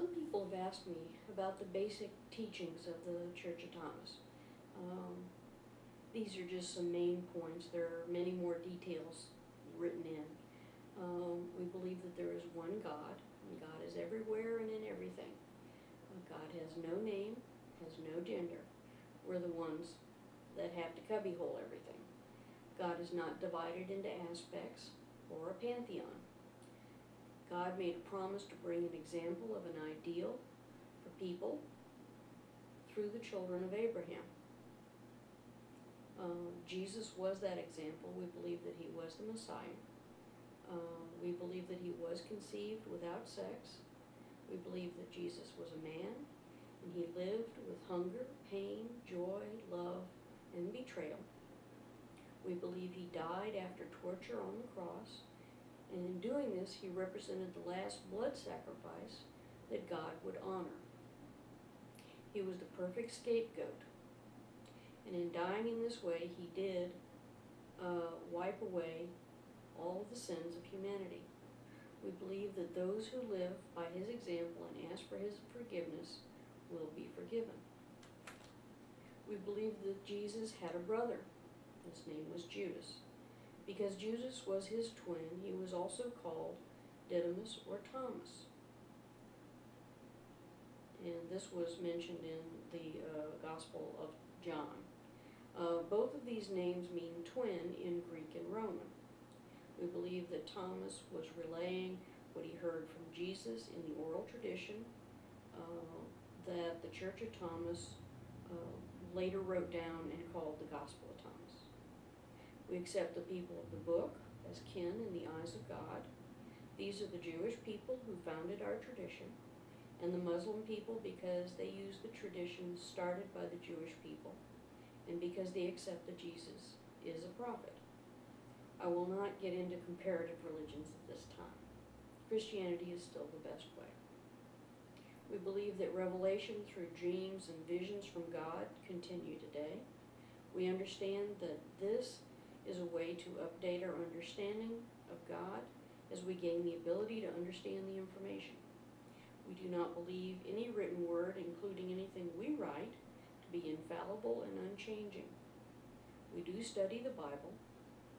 Some people have asked me about the basic teachings of the Church of Thomas. Um, these are just some main points. There are many more details written in. We believe that there is one God, and God is everywhere and in everything. God has no name, has no gender. We're the ones that have to cubbyhole everything. God is not divided into aspects or a pantheon. God made a promise to bring an example of an ideal for people through the children of Abraham. Jesus was that example. We believe that he was the Messiah. We believe that he was conceived without sex. We believe that Jesus was a man, and he lived with hunger, pain, joy, love, and betrayal. We believe he died after torture on the cross, and in doing this, he represented the last blood sacrifice that God would honor. He was the perfect scapegoat, and in dying in this way, he did wipe away all of the sins of humanity. We believe that those who live by his example and ask for his forgiveness will be forgiven. We believe that Jesus had a brother. His name was Judas. Because Judas was his twin, he was also called Didymus or Thomas. And this was mentioned in the Gospel of John. Both of these names mean twin in Greek and Roman. We believe that Thomas was relaying what he heard from Jesus in the oral tradition that the Church of Thomas later wrote down and called the Gospel of Thomas. We accept the people of the book as kin in the eyes of God. These are the Jewish people who founded our tradition, and the Muslim people because they use the tradition started by the Jewish people, and because they accept that Jesus is a prophet. I will not get into comparative religions at this time. Christianity is still the best way. We believe that revelation through dreams and visions from God continue today. We understand that this is a way to update our understanding of God as we gain the ability to understand the information. We do not believe any written word, including anything we write, to be infallible and unchanging. We do study the Bible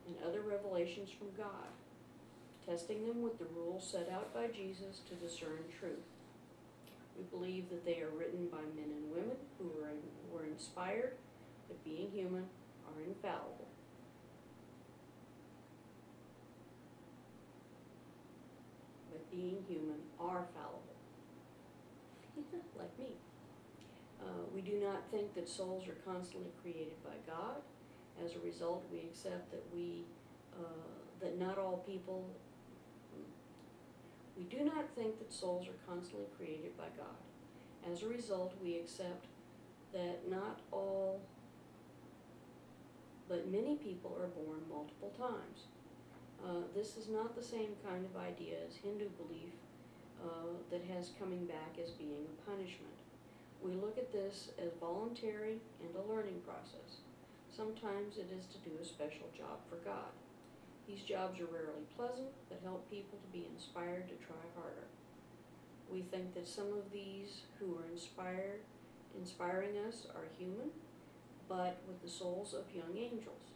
and other revelations from God, testing them with the rules set out by Jesus to discern truth. We believe that they are written by men and women who were inspired, but being human, are infallible. But being human, are fallible. Like me. We do not think that souls are constantly created by God. As a result, we accept that that not all people. We do not think that souls are constantly created by God. As a result, we accept that not all, but many people are born multiple times. This is not the same kind of idea as Hindu belief that has coming back as being a punishment. We look at this as voluntary and a learning process. Sometimes it is to do a special job for God. These jobs are rarely pleasant, but help people to be inspired to try harder. We think that some of these who are inspiring us are human, but with the souls of young angels.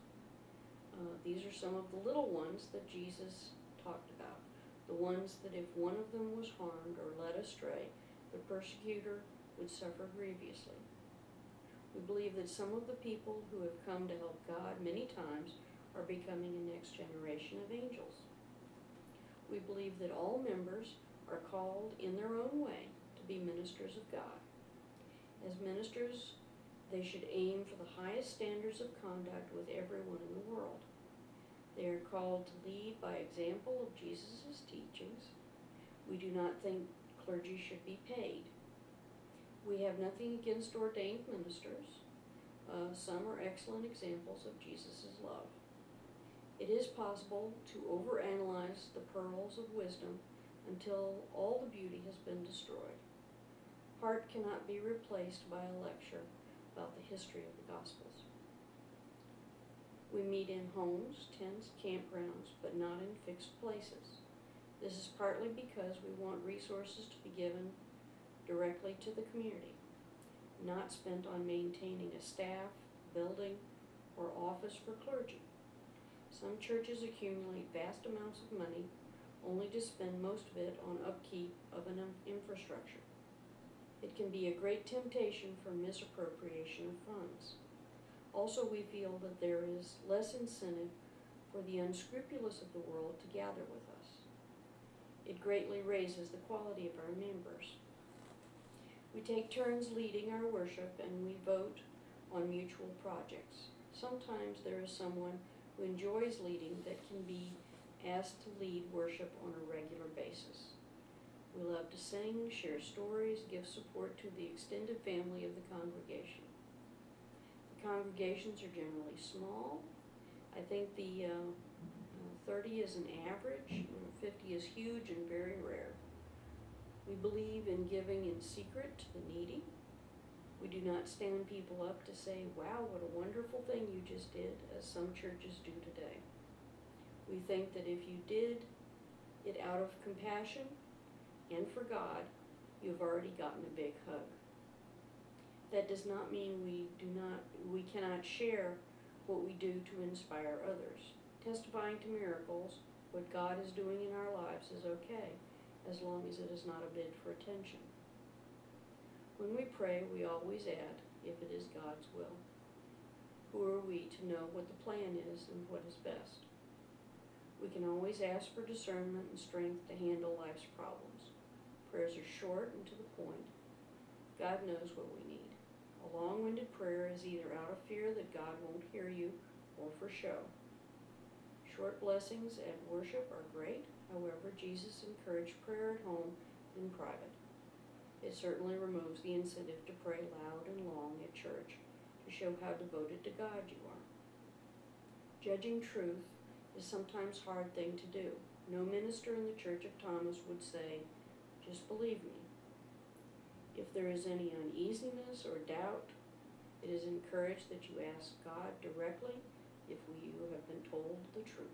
These are some of the little ones that Jesus talked about, the ones that if one of them was harmed or led astray, the persecutor would suffer grievously. We believe that some of the people who have come to help God many times are becoming a next generation of angels. We believe that all members are called in their own way to be ministers of God. As ministers, they should aim for the highest standards of conduct with everyone in the world. They are called to lead by example of Jesus' teachings. We do not think clergy should be paid. We have nothing against ordained ministers. Some are excellent examples of Jesus' love. It is possible to overanalyze the pearls of wisdom until all the beauty has been destroyed. Heart cannot be replaced by a lecture about the history of the Gospels. We meet in homes, tents, campgrounds, but not in fixed places. This is partly because we want resources to be given directly to the community, not spent on maintaining a staff, building, or office for clergy. Some churches accumulate vast amounts of money only to spend most of it on upkeep of an infrastructure. It can be a great temptation for misappropriation of funds. Also, we feel that there is less incentive for the unscrupulous of the world to gather with us. It greatly raises the quality of our members. We take turns leading our worship, and we vote on mutual projects. Sometimes there is someone who enjoys leading that can be asked to lead worship on a regular basis. We love to sing, share stories, give support to the extended family of the congregation. The congregations are generally small. I think the 30 is an average, 50 is huge and very rare. We believe in giving in secret to the needy. We do not stand people up to say, "Wow, what a wonderful thing you just did," as some churches do today. We think that if you did it out of compassion and for God, you've already gotten a big hug. That does not mean we cannot share what we do to inspire others. Testifying to miracles, what God is doing in our lives, is okay, as long as it is not a bid for attention. When we pray, we always add, if it is God's will. Who are we to know what the plan is and what is best? We can always ask for discernment and strength to handle life's problems. Prayers are short and to the point. God knows what we need. A long-winded prayer is either out of fear that God won't hear you or for show. Short blessings at worship are great. However, Jesus encouraged prayer at home and in private. It certainly removes the incentive to pray loud and long at church to show how devoted to God you are. Judging truth is sometimes a hard thing to do. No minister in the Church of Thomas would say, "Just believe me." If there is any uneasiness or doubt, it is encouraged that you ask God directly if you have been told the truth.